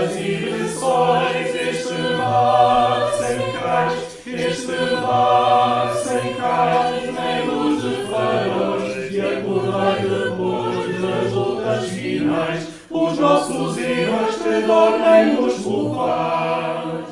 das direções, este mar sem cais, nem luz de faróis, e acordai depois das lutas finais, os nossos heróis que dormem nos povais.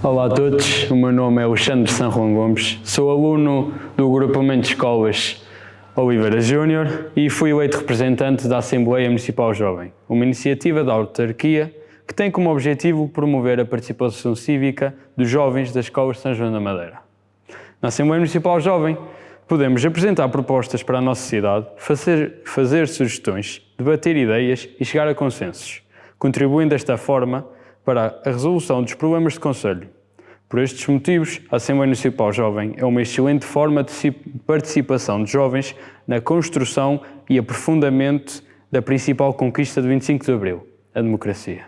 Olá a todos, o meu nome é Alexandre San Juan Gomes, sou aluno do agrupamento de escolas Oliveira Júnior e fui eleito representante da Assembleia Municipal Jovem, uma iniciativa da autarquia que tem como objetivo promover a participação cívica dos jovens das escolas de São João da Madeira. Na Assembleia Municipal Jovem podemos apresentar propostas para a nossa cidade, fazer sugestões, debater ideias e chegar a consensos, contribuindo desta forma para a resolução dos problemas de concelho. Por estes motivos, a Assembleia Municipal Jovem é uma excelente forma de participação de jovens na construção e aprofundamento da principal conquista do 25 de Abril, a democracia.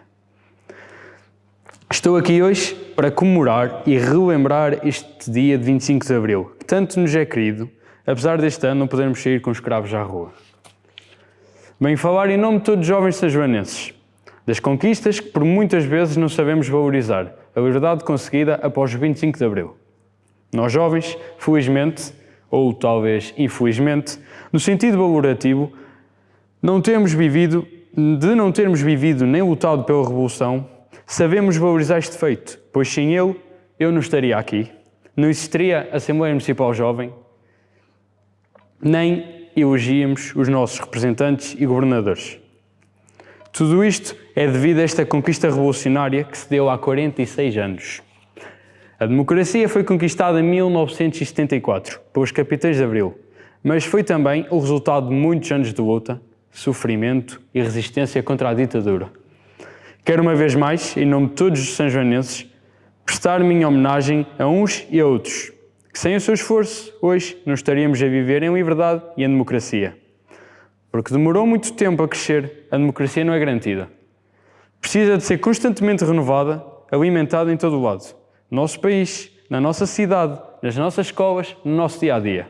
Estou aqui hoje para comemorar e relembrar este dia de 25 de Abril, que tanto nos é querido, apesar deste ano não podermos sair com escravos à rua. Bem, falar em nome de todos os jovens sanjoanenses, das conquistas que por muitas vezes não sabemos valorizar, a liberdade conseguida após o 25 de Abril. Nós jovens, felizmente, ou talvez infelizmente, no sentido valorativo, não termos vivido nem lutado pela Revolução, sabemos valorizar este feito, pois sem ele eu não estaria aqui, não existiria a Assembleia Municipal Jovem, nem elegíamos os nossos representantes e governadores. Tudo isto é devido a esta conquista revolucionária que se deu há 46 anos. A democracia foi conquistada em 1974 pelos capitães de Abril, mas foi também o resultado de muitos anos de luta, sofrimento e resistência contra a ditadura. Quero uma vez mais, em nome de todos os sanjoanenses, prestar minha homenagem a uns e a outros, que sem o seu esforço, hoje não estaríamos a viver em liberdade e em democracia. Porque demorou muito tempo a crescer, a democracia não é garantida. Precisa de ser constantemente renovada, alimentada em todo o lado. No nosso país, na nossa cidade, nas nossas escolas, no nosso dia-a-dia.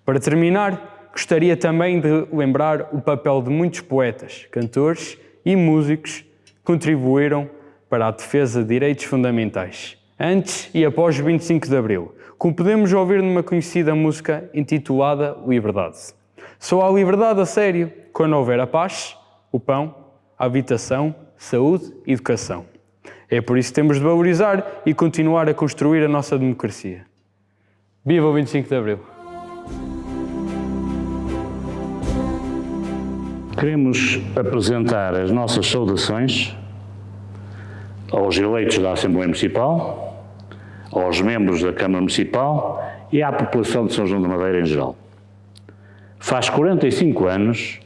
Para terminar, gostaria também de lembrar o papel de muitos poetas, cantores e músicos que contribuíram para a defesa de direitos fundamentais, antes e após o 25 de Abril, como podemos ouvir numa conhecida música intitulada Liberdade. Só há liberdade a sério quando houver a paz, o pão, a habitação, saúde e educação. É por isso que temos de valorizar e continuar a construir a nossa democracia. Viva o 25 de Abril! Queremos apresentar as nossas saudações aos eleitos da Assembleia Municipal, aos membros da Câmara Municipal e à população de São João da Madeira em geral. Faz 45 anos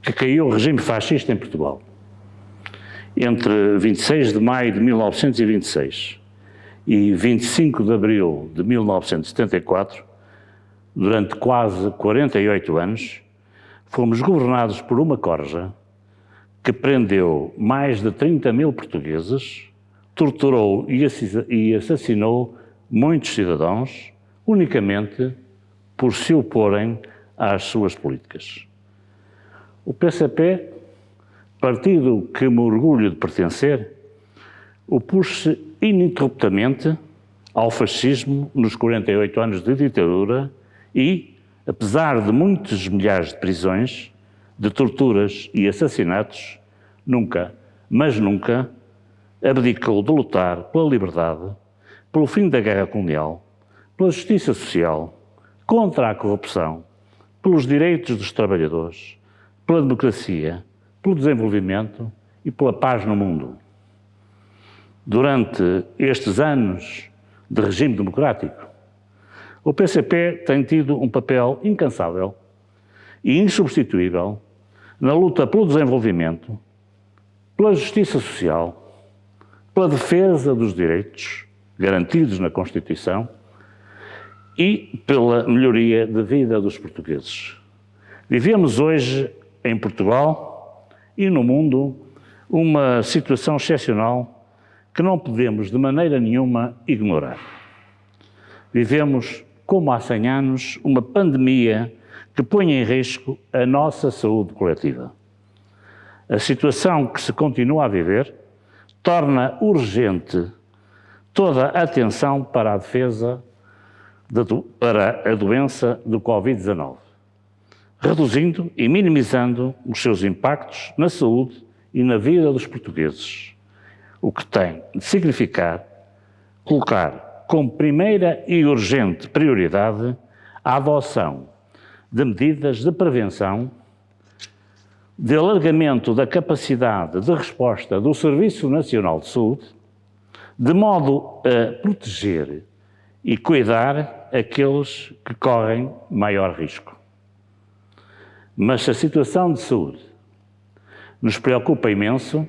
que caiu o regime fascista em Portugal. Entre 26 de maio de 1926 e 25 de abril de 1974, durante quase 48 anos, fomos governados por uma corja que prendeu mais de 30 mil portugueses, torturou e assassinou muitos cidadãos, unicamente por se oporem às suas políticas. O PCP, partido que me orgulho de pertencer, opôs-se ininterruptamente ao fascismo nos 48 anos de ditadura e, apesar de muitos milhares de prisões, de torturas e assassinatos, nunca, mas nunca, abdicou de lutar pela liberdade, pelo fim da guerra colonial, pela justiça social, contra a corrupção, pelos direitos dos trabalhadores, pela democracia, pelo desenvolvimento e pela paz no mundo. Durante estes anos de regime democrático, o PCP tem tido um papel incansável e insubstituível na luta pelo desenvolvimento, pela justiça social, pela defesa dos direitos garantidos na Constituição e pela melhoria da vida dos portugueses. Vivemos hoje em Portugal e no mundo uma situação excepcional que não podemos de maneira nenhuma ignorar. Vivemos, como há 100 anos, uma pandemia que põe em risco a nossa saúde coletiva. A situação que se continua a viver torna urgente toda a atenção para a defesa para a doença do Covid-19, reduzindo e minimizando os seus impactos na saúde e na vida dos portugueses, o que tem de significar colocar como primeira e urgente prioridade a adoção de medidas de prevenção, de alargamento da capacidade de resposta do Serviço Nacional de Saúde, de modo a proteger e cuidar aqueles que correm maior risco. Mas se a situação de saúde nos preocupa imenso,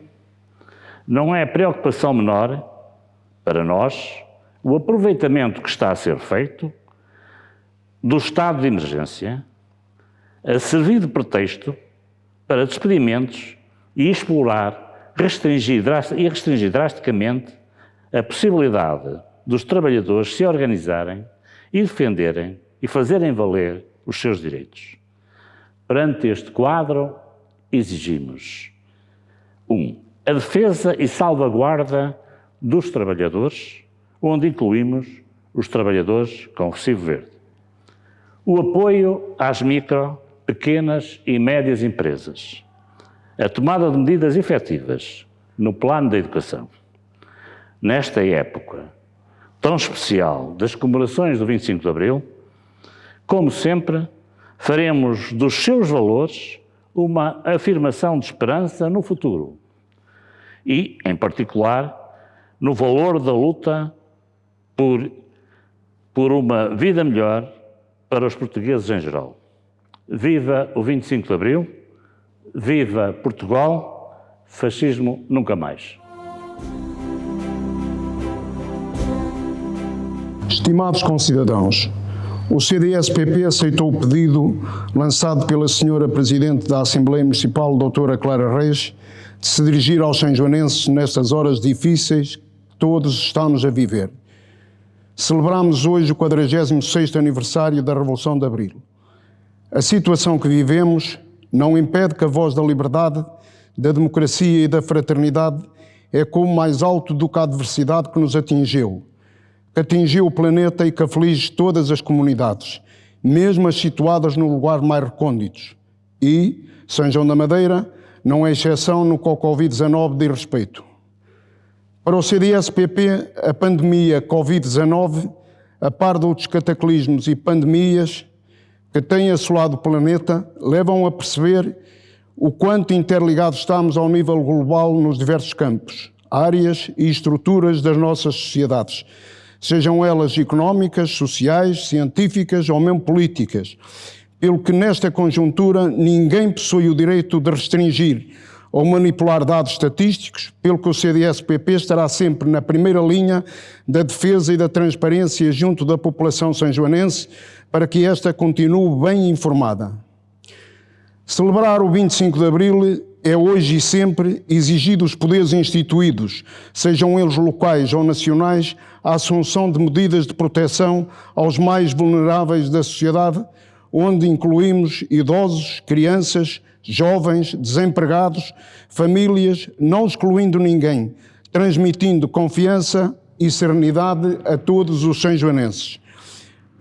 não é preocupação menor para nós o aproveitamento que está a ser feito do estado de emergência a servir de pretexto para despedimentos e explorar, restringir drasticamente a possibilidade dos trabalhadores se organizarem e defenderem e fazerem valer os seus direitos. Perante este quadro, exigimos 1. A defesa e salvaguarda dos trabalhadores, onde incluímos os trabalhadores com recibo verde. O apoio às micro, pequenas e médias empresas. A tomada de medidas efetivas no plano da educação. Nesta época tão especial das comemorações do 25 de Abril, como sempre, faremos dos seus valores uma afirmação de esperança no futuro e, em particular, no valor da luta por uma vida melhor para os portugueses em geral. Viva o 25 de Abril, viva Portugal, fascismo nunca mais. Estimados concidadãos, o CDS-PP aceitou o pedido lançado pela Sra. Presidente da Assembleia Municipal, Doutora Clara Reis, de se dirigir aos sanjoanenses nestas horas difíceis que todos estamos a viver. Celebramos hoje o 46º aniversário da Revolução de Abril. A situação que vivemos não impede que a voz da liberdade, da democracia e da fraternidade é como mais alto do que a adversidade que nos atingiu, que atingiu o planeta e que aflige todas as comunidades, mesmo as situadas no lugar mais recônditos. E São João da Madeira não é exceção no que ao Covid-19 diz respeito. Para o CDS-PP, a pandemia Covid-19, a par de outros cataclismos e pandemias que têm assolado o planeta, levam a perceber o quanto interligados estamos ao nível global nos diversos campos, áreas e estruturas das nossas sociedades, sejam elas económicas, sociais, científicas ou mesmo políticas, pelo que nesta conjuntura ninguém possui o direito de restringir ou manipular dados estatísticos, pelo que o CDS-PP estará sempre na primeira linha da defesa e da transparência junto da população sanjoanense para que esta continue bem informada. Celebrar o 25 de Abril é hoje e sempre exigir dos poderes instituídos, sejam eles locais ou nacionais, a assunção de medidas de proteção aos mais vulneráveis da sociedade, onde incluímos idosos, crianças, jovens, desempregados, famílias, não excluindo ninguém, transmitindo confiança e serenidade a todos os sanjoanenses.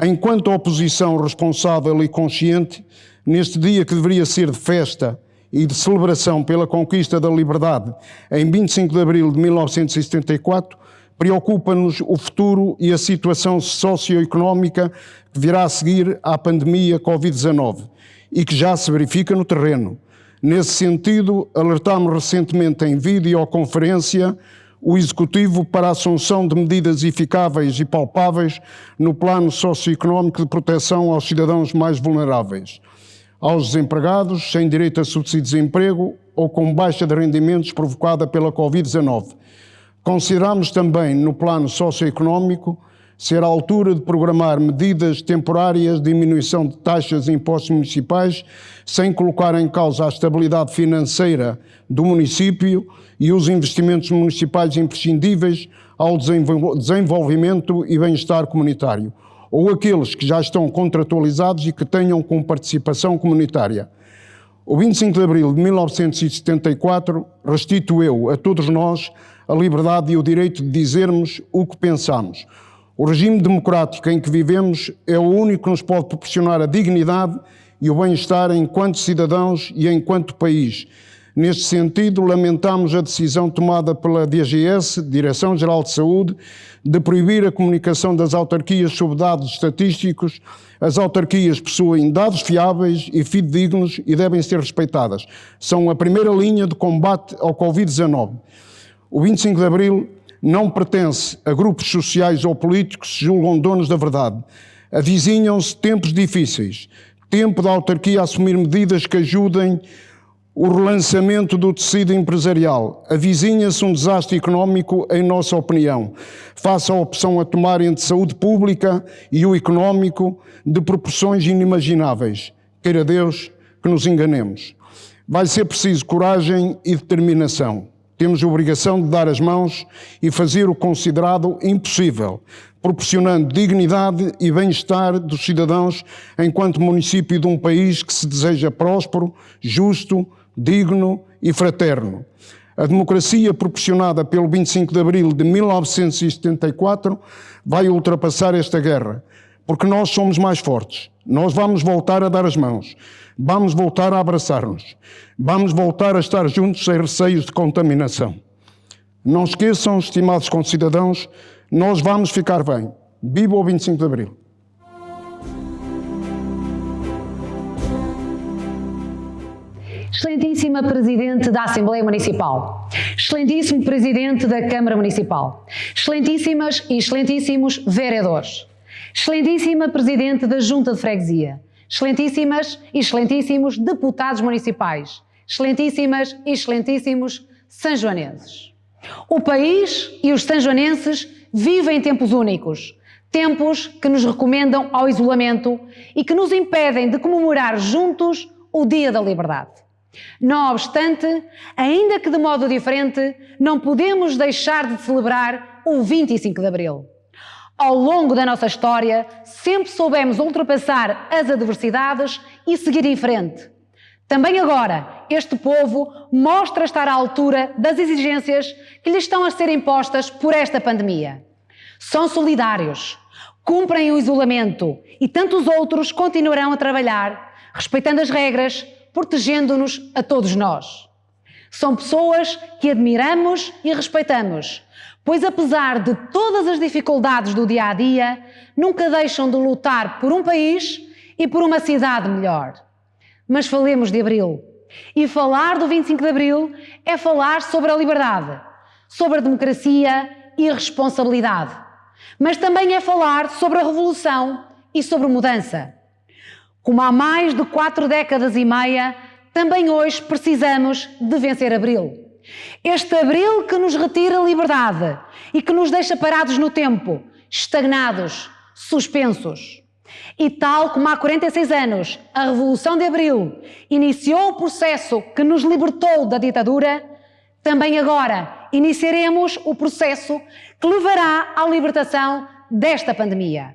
Enquanto oposição responsável e consciente, neste dia que deveria ser de festa e de celebração pela conquista da liberdade, em 25 de abril de 1974, preocupa-nos o futuro e a situação socioeconómica que virá a seguir à pandemia Covid-19 e que já se verifica no terreno. Nesse sentido, alertámos recentemente em videoconferência o Executivo para a assunção de medidas eficáveis e palpáveis no plano socioeconómico de proteção aos cidadãos mais vulneráveis, aos desempregados, sem direito a subsídio de desemprego ou com baixa de rendimentos provocada pela Covid-19. Consideramos também, no plano socioeconómico, ser a altura de programar medidas temporárias de diminuição de taxas e impostos municipais, sem colocar em causa a estabilidade financeira do município e os investimentos municipais imprescindíveis ao desenvolvimento e bem-estar comunitário, ou aqueles que já estão contratualizados e que tenham com participação comunitária. O 25 de abril de 1974 restituiu a todos nós a liberdade e o direito de dizermos o que pensamos. O regime democrático em que vivemos é o único que nos pode proporcionar a dignidade e o bem-estar enquanto cidadãos e enquanto país. Neste sentido, lamentamos a decisão tomada pela DGS, Direção-Geral de Saúde, de proibir a comunicação das autarquias sobre dados estatísticos. As autarquias possuem dados fiáveis e fidedignos e devem ser respeitadas. São a primeira linha de combate ao Covid-19. O 25 de Abril não pertence a grupos sociais ou políticos que se julgam donos da verdade. Avizinham-se tempos difíceis, tempo da autarquia a assumir medidas que ajudem o relançamento do tecido empresarial. Avizinha-se um desastre económico, em nossa opinião. Faça a opção a tomar entre saúde pública e o económico de proporções inimagináveis. Queira Deus que nos enganemos. Vai ser preciso coragem e determinação. Temos a obrigação de dar as mãos e fazer o considerado impossível, proporcionando dignidade e bem-estar dos cidadãos enquanto município de um país que se deseja próspero, justo, digno e fraterno. A democracia proporcionada pelo 25 de Abril de 1974 vai ultrapassar esta guerra, porque nós somos mais fortes. Nós vamos voltar a dar as mãos, vamos voltar a abraçar-nos, vamos voltar a estar juntos sem receios de contaminação. Não esqueçam, estimados concidadãos, nós vamos ficar bem. Viva o 25 de Abril! Excelentíssima Presidente da Assembleia Municipal, Excelentíssimo Presidente da Câmara Municipal, Excelentíssimas e Excelentíssimos Vereadores, Excelentíssima Presidente da Junta de Freguesia, Excelentíssimas e Excelentíssimos Deputados Municipais, Excelentíssimas e Excelentíssimos sanjoanenses. O país e os sanjoanenses vivem tempos únicos, tempos que nos recomendam ao isolamento e que nos impedem de comemorar juntos o Dia da Liberdade. Não obstante, ainda que de modo diferente, não podemos deixar de celebrar o 25 de Abril. Ao longo da nossa história, sempre soubemos ultrapassar as adversidades e seguir em frente. Também agora, este povo mostra estar à altura das exigências que lhes estão a ser impostas por esta pandemia. São solidários, cumprem o isolamento e tantos outros continuarão a trabalhar, respeitando as regras, protegendo-nos a todos nós. São pessoas que admiramos e respeitamos, pois apesar de todas as dificuldades do dia-a-dia, nunca deixam de lutar por um país e por uma cidade melhor. Mas falemos de Abril. E falar do 25 de Abril é falar sobre a liberdade, sobre a democracia e a responsabilidade. Mas também é falar sobre a revolução e sobre a mudança. Como há mais de 4 décadas e meia, também hoje precisamos de vencer Abril. Este Abril que nos retira a liberdade e que nos deixa parados no tempo, estagnados, suspensos. E tal como há 46 anos a Revolução de Abril iniciou o processo que nos libertou da ditadura, também agora iniciaremos o processo que levará à libertação desta pandemia.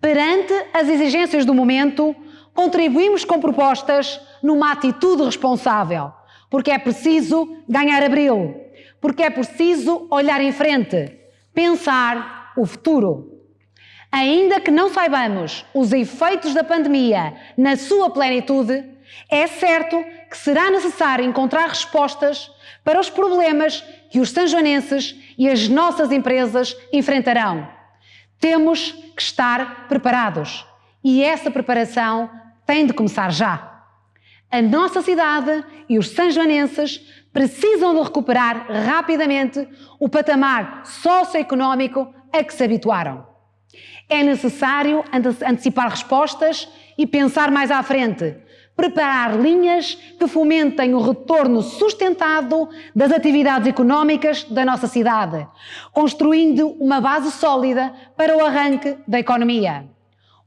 Perante as exigências do momento, contribuímos com propostas numa atitude responsável, porque é preciso ganhar Abril, porque é preciso olhar em frente, pensar o futuro. Ainda que não saibamos os efeitos da pandemia na sua plenitude, é certo que será necessário encontrar respostas para os problemas que os sanjoanenses e as nossas empresas enfrentarão. Temos que estar preparados e essa preparação tem de começar já. A nossa cidade e os sanjoanenses precisam de recuperar rapidamente o patamar socioeconómico a que se habituaram. É necessário antecipar respostas e pensar mais à frente preparar linhas que fomentem o retorno sustentado das atividades económicas da nossa cidade, construindo uma base sólida para o arranque da economia.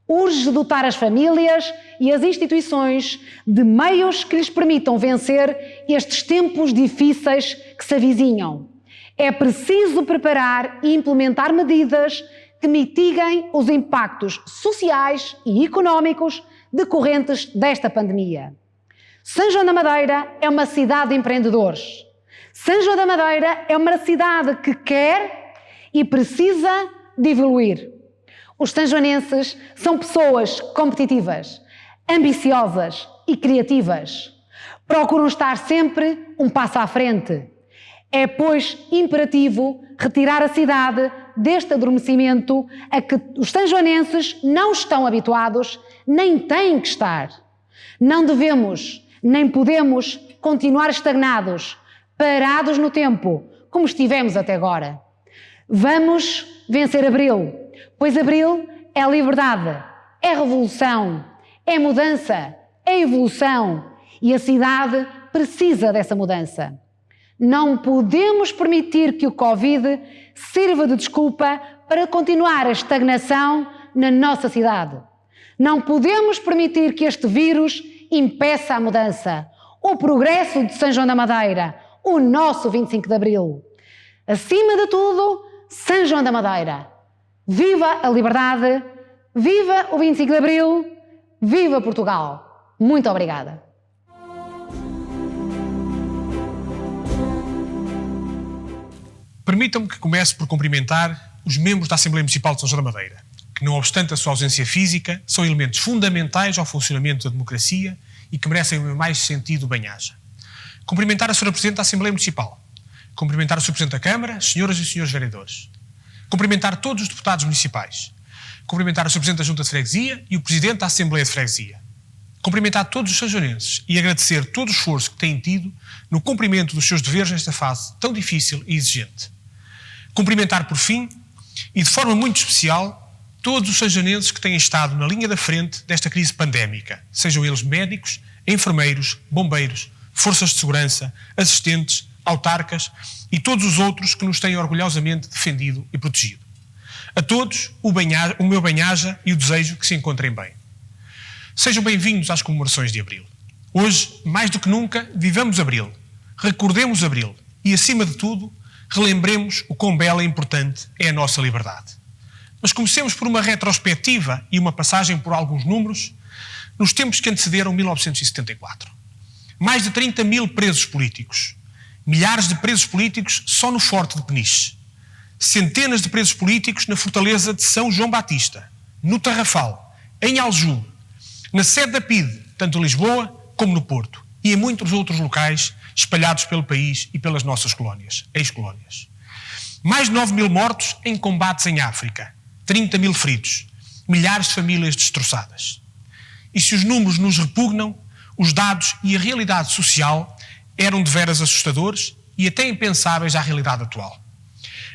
Urge dotar as famílias e as instituições de meios que lhes permitam vencer estes tempos difíceis que se avizinham. É preciso preparar e implementar medidas que mitiguem os impactos sociais e económicos decorrentes desta pandemia. São João da Madeira é uma cidade de empreendedores. São João da Madeira é uma cidade que quer e precisa de evoluir. Os sanjoanenses são pessoas competitivas, ambiciosas e criativas. Procuram estar sempre um passo à frente. É, pois, imperativo retirar a cidade deste adormecimento a que os sanjoanenses não estão habituados, nem têm que estar. Não devemos, nem podemos continuar estagnados, parados no tempo, como estivemos até agora. Vamos vencer Abril, pois Abril é liberdade, é revolução, é mudança, é evolução e a cidade precisa dessa mudança. Não podemos permitir que o Covid sirva de desculpa para continuar a estagnação na nossa cidade. Não podemos permitir que este vírus impeça a mudança, o progresso de São João da Madeira, o nosso 25 de Abril. Acima de tudo, São João da Madeira. Viva a liberdade, viva o 25 de Abril, viva Portugal. Muito obrigada. Permitam-me que comece por cumprimentar os membros da Assembleia Municipal de São João da Madeira, que, não obstante a sua ausência física, são elementos fundamentais ao funcionamento da democracia e que merecem o meu mais sentido bem-aja. Cumprimentar a Sra. Presidente da Assembleia Municipal, cumprimentar o Sr. Presidente da Câmara, senhoras e senhores vereadores, cumprimentar todos os deputados municipais, cumprimentar o Sr. Presidente da Junta de Freguesia e o Presidente da Assembleia de Freguesia, cumprimentar todos os sanjoanenses e agradecer todo o esforço que têm tido no cumprimento dos seus deveres nesta fase tão difícil e exigente. Cumprimentar, por fim, e de forma muito especial, todos os sanjoanenses que têm estado na linha da frente desta crise pandémica, sejam eles médicos, enfermeiros, bombeiros, forças de segurança, assistentes, autarcas e todos os outros que nos têm orgulhosamente defendido e protegido. A todos, o meu bem-aja e o desejo que se encontrem bem. Sejam bem-vindos às comemorações de Abril. Hoje, mais do que nunca, vivamos Abril, recordemos Abril e, acima de tudo, relembremos o quão bela e importante é a nossa liberdade. Mas comecemos por uma retrospectiva e uma passagem por alguns números nos tempos que antecederam 1974. Mais de 30 mil presos políticos, milhares de presos políticos só no Forte de Peniche, centenas de presos políticos na Fortaleza de São João Batista, no Tarrafal, em Aljube, na sede da PIDE, tanto em Lisboa como no Porto, e em muitos outros locais espalhados pelo país e pelas nossas colónias, ex-colónias. Mais de 9 mil mortos em combates em África, 30 mil feridos, milhares de famílias destroçadas. E se os números nos repugnam, os dados e a realidade social eram de veras assustadores e até impensáveis à realidade atual.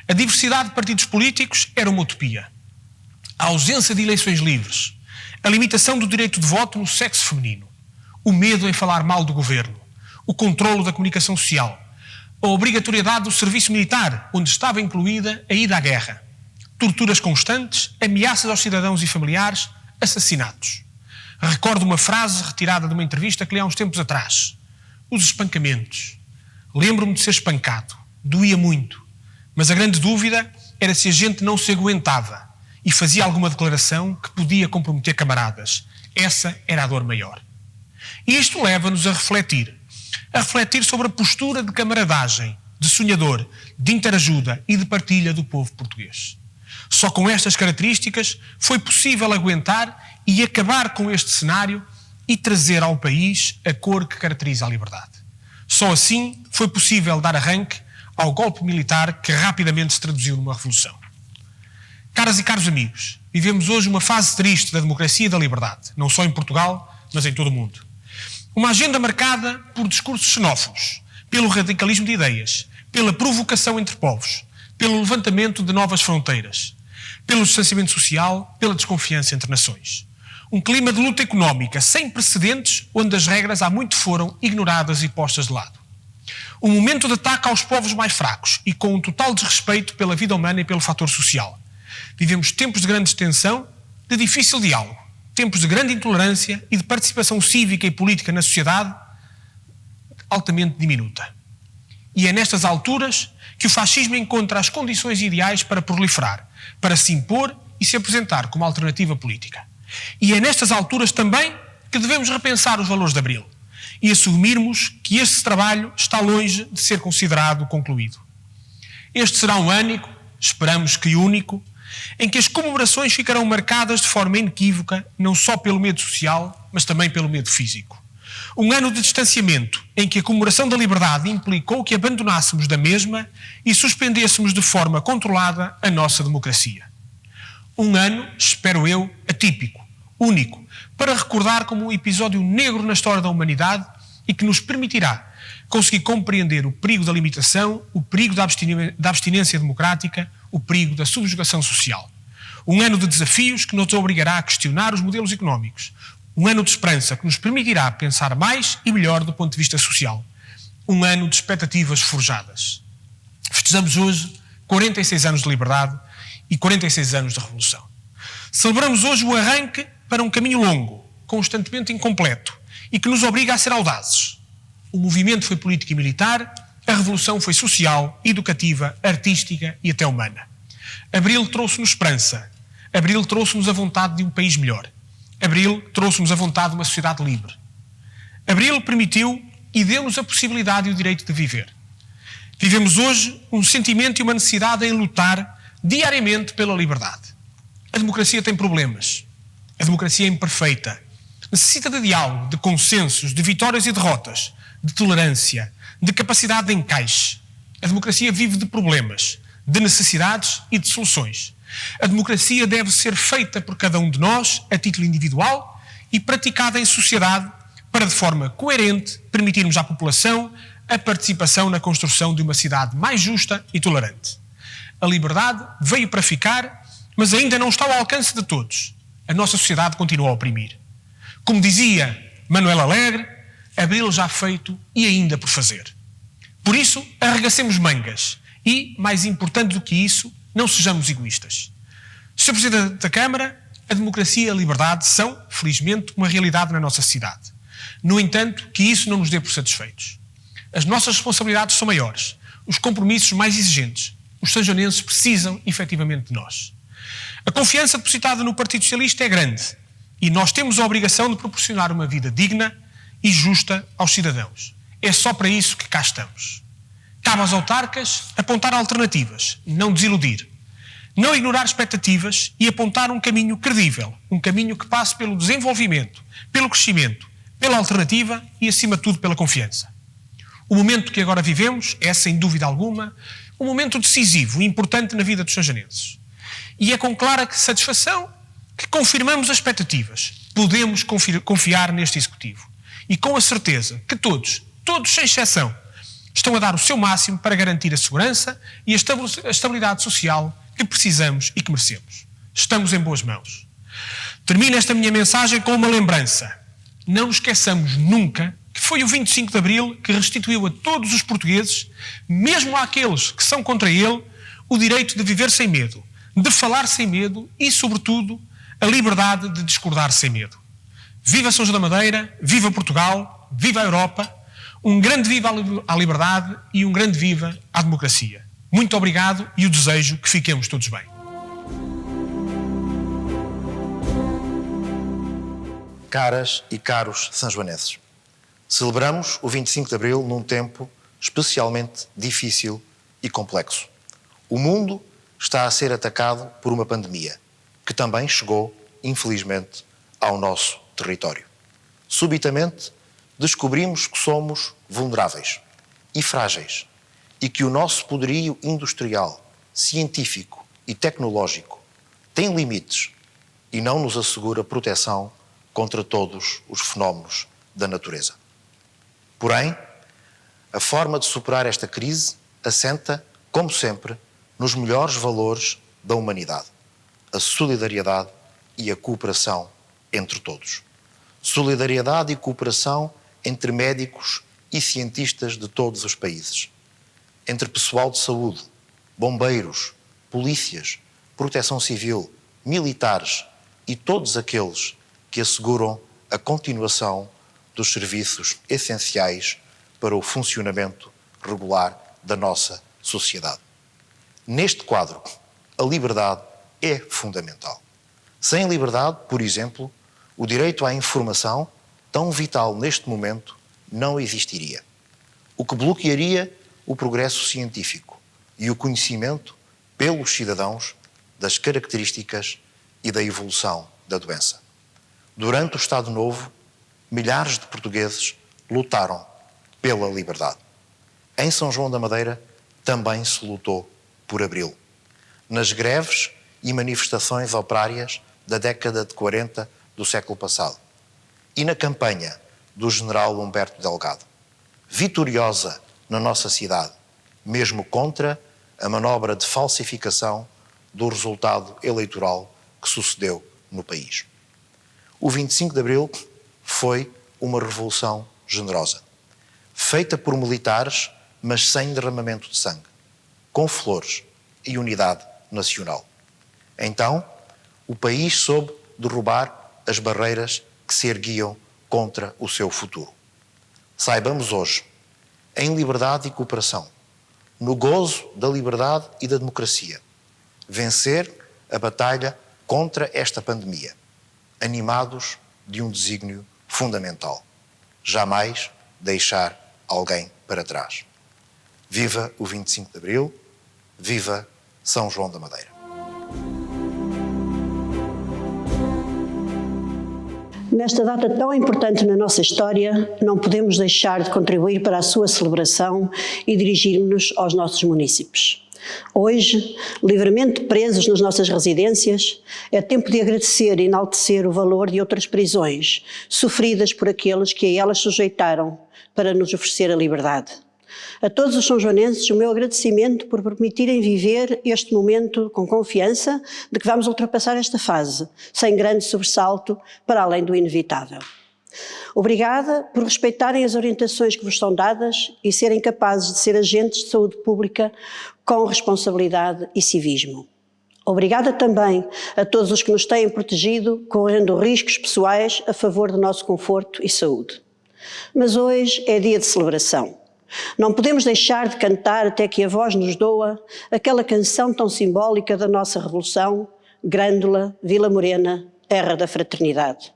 A diversidade de partidos políticos era uma utopia. A ausência de eleições livres, a limitação do direito de voto no sexo feminino, o medo em falar mal do governo, o controlo da comunicação social, a obrigatoriedade do serviço militar, onde estava incluída a ida à guerra, torturas constantes, ameaças aos cidadãos e familiares, assassinatos. Recordo uma frase retirada de uma entrevista que li há uns tempos atrás. Os espancamentos. Lembro-me de ser espancado. Doía muito. Mas a grande dúvida era se a gente não se aguentava e fazia alguma declaração que podia comprometer camaradas. Essa era a dor maior. E isto leva-nos a refletir sobre a postura de camaradagem, de sonhador, de interajuda e de partilha do povo português. Só com estas características foi possível aguentar e acabar com este cenário e trazer ao país a cor que caracteriza a liberdade. Só assim foi possível dar arranque ao golpe militar que rapidamente se traduziu numa revolução. Caras e caros amigos, vivemos hoje uma fase triste da democracia e da liberdade, não só em Portugal, mas em todo o mundo. Uma agenda marcada por discursos xenófobos, pelo radicalismo de ideias, pela provocação entre povos, pelo levantamento de novas fronteiras, pelo distanciamento social, pela desconfiança entre nações. Um clima de luta económica sem precedentes, onde as regras há muito foram ignoradas e postas de lado. Um momento de ataque aos povos mais fracos e com um total desrespeito pela vida humana e pelo fator social. Vivemos tempos de grande tensão, de difícil diálogo, tempos de grande intolerância e de participação cívica e política na sociedade altamente diminuta. E é nestas alturas que o fascismo encontra as condições ideais para proliferar, para se impor e se apresentar como alternativa política. E é nestas alturas também que devemos repensar os valores de Abril e assumirmos que este trabalho está longe de ser considerado concluído. Este será um ano, esperamos que único, em que as comemorações ficarão marcadas de forma inequívoca, não só pelo medo social, mas também pelo medo físico. Um ano de distanciamento, em que a comemoração da liberdade implicou que abandonássemos da mesma e suspendêssemos de forma controlada a nossa democracia. Um ano, espero eu, atípico, único, para recordar como um episódio negro na história da humanidade e que nos permitirá conseguir compreender o perigo da limitação, o perigo da abstinência democrática, o perigo da subjugação social. Um ano de desafios que nos obrigará a questionar os modelos económicos. Um ano de esperança que nos permitirá pensar mais e melhor do ponto de vista social. Um ano de expectativas forjadas. Festejamos hoje 46 anos de liberdade e 46 anos de revolução. Celebramos hoje o arranque para um caminho longo, constantemente incompleto, e que nos obriga a ser audazes. O movimento foi político e militar, a revolução foi social, educativa, artística e até humana. Abril trouxe-nos esperança. Abril trouxe-nos a vontade de um país melhor. Abril trouxe-nos a vontade de uma sociedade livre. Abril permitiu e deu-nos a possibilidade e o direito de viver. Vivemos hoje um sentimento e uma necessidade em lutar diariamente pela liberdade. A democracia tem problemas. A democracia é imperfeita. Necessita de diálogo, de consensos, de vitórias e derrotas, de tolerância, de capacidade de encaixe. A democracia vive de problemas, de necessidades e de soluções. A democracia deve ser feita por cada um de nós, a título individual, e praticada em sociedade para, de forma coerente, permitirmos à população a participação na construção de uma cidade mais justa e tolerante. A liberdade veio para ficar, mas ainda não está ao alcance de todos. A nossa sociedade continua a oprimir. Como dizia Manuel Alegre, Abril já feito e ainda por fazer. Por isso, arregacemos mangas e, mais importante do que isso, não sejamos egoístas. Sr. Presidente da Câmara, a democracia e a liberdade são, felizmente, uma realidade na nossa cidade. No entanto, que isso não nos dê por satisfeitos. As nossas responsabilidades são maiores, os compromissos mais exigentes. Os sanjonenses precisam, efetivamente, de nós. A confiança depositada no Partido Socialista é grande e nós temos a obrigação de proporcionar uma vida digna e justa aos cidadãos. É só para isso que cá estamos. Cabe aos autarcas apontar alternativas, não desiludir. Não ignorar expectativas e apontar um caminho credível, um caminho que passe pelo desenvolvimento, pelo crescimento, pela alternativa e, acima de tudo, pela confiança. O momento que agora vivemos é, sem dúvida alguma, um momento decisivo e importante na vida dos sanjonenses. E é com clara satisfação que confirmamos as expectativas. Podemos confiar neste Executivo. E com a certeza que todos sem exceção, estão a dar o seu máximo para garantir a segurança e a estabilidade social que precisamos e que merecemos. Estamos em boas mãos. Termino esta minha mensagem com uma lembrança. Não nos esqueçamos nunca que foi o 25 de Abril que restituiu a todos os portugueses, mesmo àqueles que são contra ele, o direito de viver sem medo, de falar sem medo e, sobretudo, a liberdade de discordar sem medo. Viva São João da Madeira, viva Portugal, viva a Europa, um grande viva à liberdade e um grande viva à democracia. Muito obrigado e o desejo que fiquemos todos bem. Caras e caros sanjoanenses, celebramos o 25 de Abril num tempo especialmente difícil e complexo. O mundo está a ser atacado por uma pandemia, que também chegou, infelizmente, ao nosso território. Subitamente, descobrimos que somos vulneráveis e frágeis e que o nosso poderio industrial, científico e tecnológico tem limites e não nos assegura proteção contra todos os fenómenos da natureza. Porém, a forma de superar esta crise assenta, como sempre, nos melhores valores da humanidade, a solidariedade e a cooperação entre todos. Solidariedade e cooperação entre médicos e cientistas de todos os países. Entre pessoal de saúde, bombeiros, polícias, proteção civil, militares e todos aqueles que asseguram a continuação dos serviços essenciais para o funcionamento regular da nossa sociedade. Neste quadro, a liberdade é fundamental. Sem liberdade, por exemplo, o direito à informação, tão vital neste momento, não existiria. O que bloquearia o progresso científico e o conhecimento pelos cidadãos das características e da evolução da doença. Durante o Estado Novo, milhares de portugueses lutaram pela liberdade. Em São João da Madeira também se lutou por Abril. Nas greves e manifestações operárias da década de 40 do século passado. E na campanha do general Humberto Delgado. Vitoriosa na nossa cidade, mesmo contra a manobra de falsificação do resultado eleitoral que sucedeu no país. O 25 de Abril foi uma revolução generosa, feita por militares, mas sem derramamento de sangue, com flores e unidade nacional. Então, o país soube derrubar as barreiras que se erguiam contra o seu futuro. Saibamos hoje, em liberdade e cooperação, no gozo da liberdade e da democracia, vencer a batalha contra esta pandemia, animados de um desígnio fundamental: jamais deixar alguém para trás. Viva o 25 de Abril, viva São João da Madeira. Nesta data tão importante na nossa história, não podemos deixar de contribuir para a sua celebração e dirigirmos-nos aos nossos munícipes. Hoje, livremente presos nas nossas residências, é tempo de agradecer e enaltecer o valor de outras prisões, sofridas por aqueles que a elas sujeitaram para nos oferecer a liberdade. A todos os são-joanenses, o meu agradecimento por permitirem viver este momento com confiança de que vamos ultrapassar esta fase, sem grande sobressalto, para além do inevitável. Obrigada por respeitarem as orientações que vos são dadas e serem capazes de ser agentes de saúde pública com responsabilidade e civismo. Obrigada também a todos os que nos têm protegido, correndo riscos pessoais a favor do nosso conforto e saúde. Mas hoje é dia de celebração. Não podemos deixar de cantar até que a voz nos doa aquela canção tão simbólica da nossa Revolução, Grândola, Vila Morena, terra da fraternidade.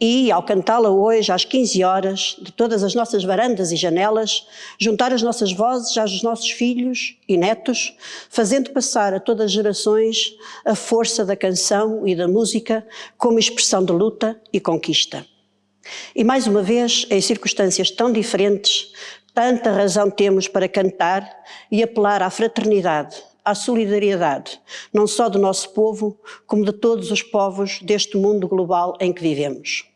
E, ao cantá-la hoje, às 15 horas, de todas as nossas varandas e janelas, juntar as nossas vozes às dos nossos filhos e netos, fazendo passar a todas as gerações a força da canção e da música como expressão de luta e conquista. E mais uma vez, em circunstâncias tão diferentes, tanta razão temos para cantar e apelar à fraternidade, à solidariedade, não só do nosso povo, como de todos os povos deste mundo global em que vivemos.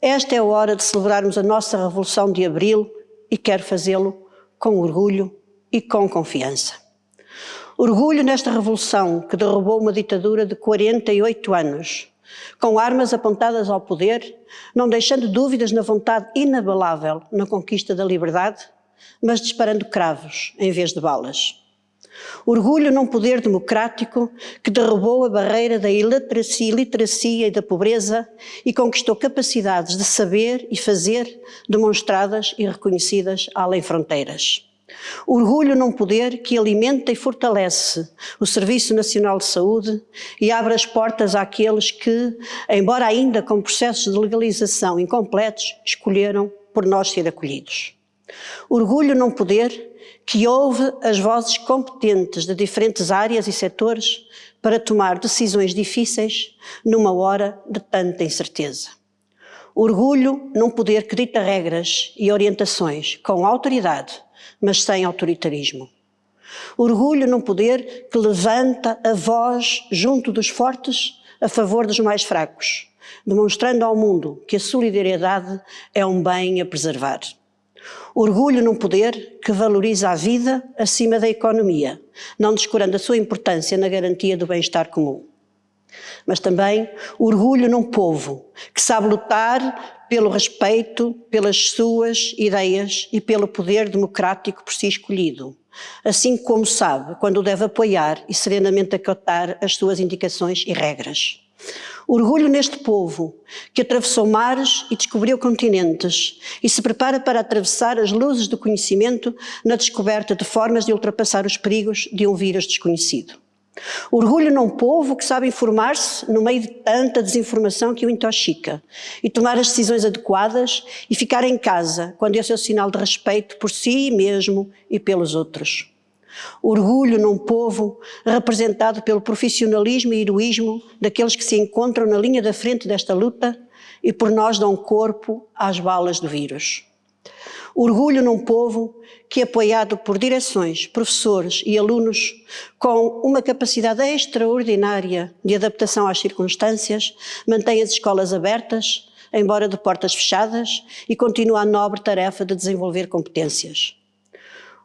Esta é a hora de celebrarmos a nossa Revolução de Abril e quero fazê-lo com orgulho e com confiança. Orgulho nesta Revolução que derrubou uma ditadura de 48 anos, com armas apontadas ao poder, não deixando dúvidas na vontade inabalável na conquista da liberdade, mas disparando cravos em vez de balas. Orgulho num poder democrático que derrubou a barreira da iliteracia e da pobreza e conquistou capacidades de saber e fazer demonstradas e reconhecidas além fronteiras. Orgulho num poder que alimenta e fortalece o Serviço Nacional de Saúde e abre as portas àqueles que, embora ainda com processos de legalização incompletos, escolheram por nós ser acolhidos. Orgulho num poder que ouve as vozes competentes de diferentes áreas e setores para tomar decisões difíceis numa hora de tanta incerteza. Orgulho num poder que dita regras e orientações com autoridade, mas sem autoritarismo. Orgulho num poder que levanta a voz junto dos fortes a favor dos mais fracos, demonstrando ao mundo que a solidariedade é um bem a preservar. Orgulho num poder que valoriza a vida acima da economia, não descurando a sua importância na garantia do bem-estar comum. Mas também orgulho num povo que sabe lutar pelo respeito, pelas suas ideias e pelo poder democrático por si escolhido, assim como sabe quando deve apoiar e serenamente acatar as suas indicações e regras. Orgulho neste povo que atravessou mares e descobriu continentes e se prepara para atravessar as luzes do conhecimento na descoberta de formas de ultrapassar os perigos de um vírus desconhecido. Orgulho num povo que sabe informar-se no meio de tanta desinformação que o intoxica e tomar as decisões adequadas e ficar em casa quando esse é o sinal de respeito por si mesmo e pelos outros. Orgulho num povo representado pelo profissionalismo e heroísmo daqueles que se encontram na linha da frente desta luta e por nós dão corpo às balas do vírus. Orgulho num povo que, apoiado por direções, professores e alunos com uma capacidade extraordinária de adaptação às circunstâncias, mantém as escolas abertas, embora de portas fechadas, e continua a nobre tarefa de desenvolver competências.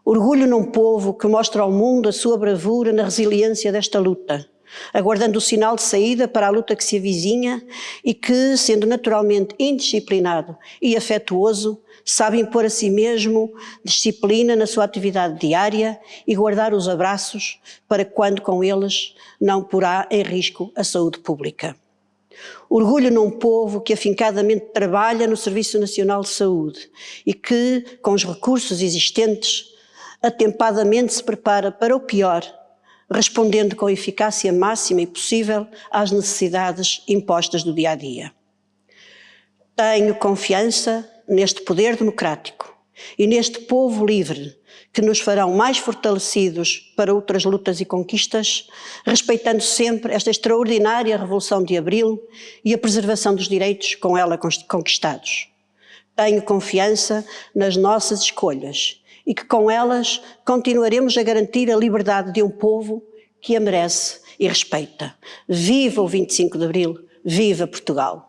Orgulho num povo que mostra ao mundo a sua bravura na resiliência desta luta, aguardando o sinal de saída para a luta que se avizinha e que, sendo naturalmente indisciplinado e afetuoso, sabe impor a si mesmo disciplina na sua atividade diária e guardar os abraços para quando com eles não porá em risco a saúde pública. Orgulho num povo que afincadamente trabalha no Serviço Nacional de Saúde e que, com os recursos existentes, atempadamente se prepara para o pior, respondendo com a eficácia máxima e possível às necessidades impostas do dia-a-dia. Tenho confiança neste poder democrático e neste povo livre que nos farão mais fortalecidos para outras lutas e conquistas, respeitando sempre esta extraordinária Revolução de Abril e a preservação dos direitos com ela conquistados. Tenho confiança nas nossas escolhas e que com elas continuaremos a garantir a liberdade de um povo que a merece e respeita. Viva o 25 de Abril, viva Portugal!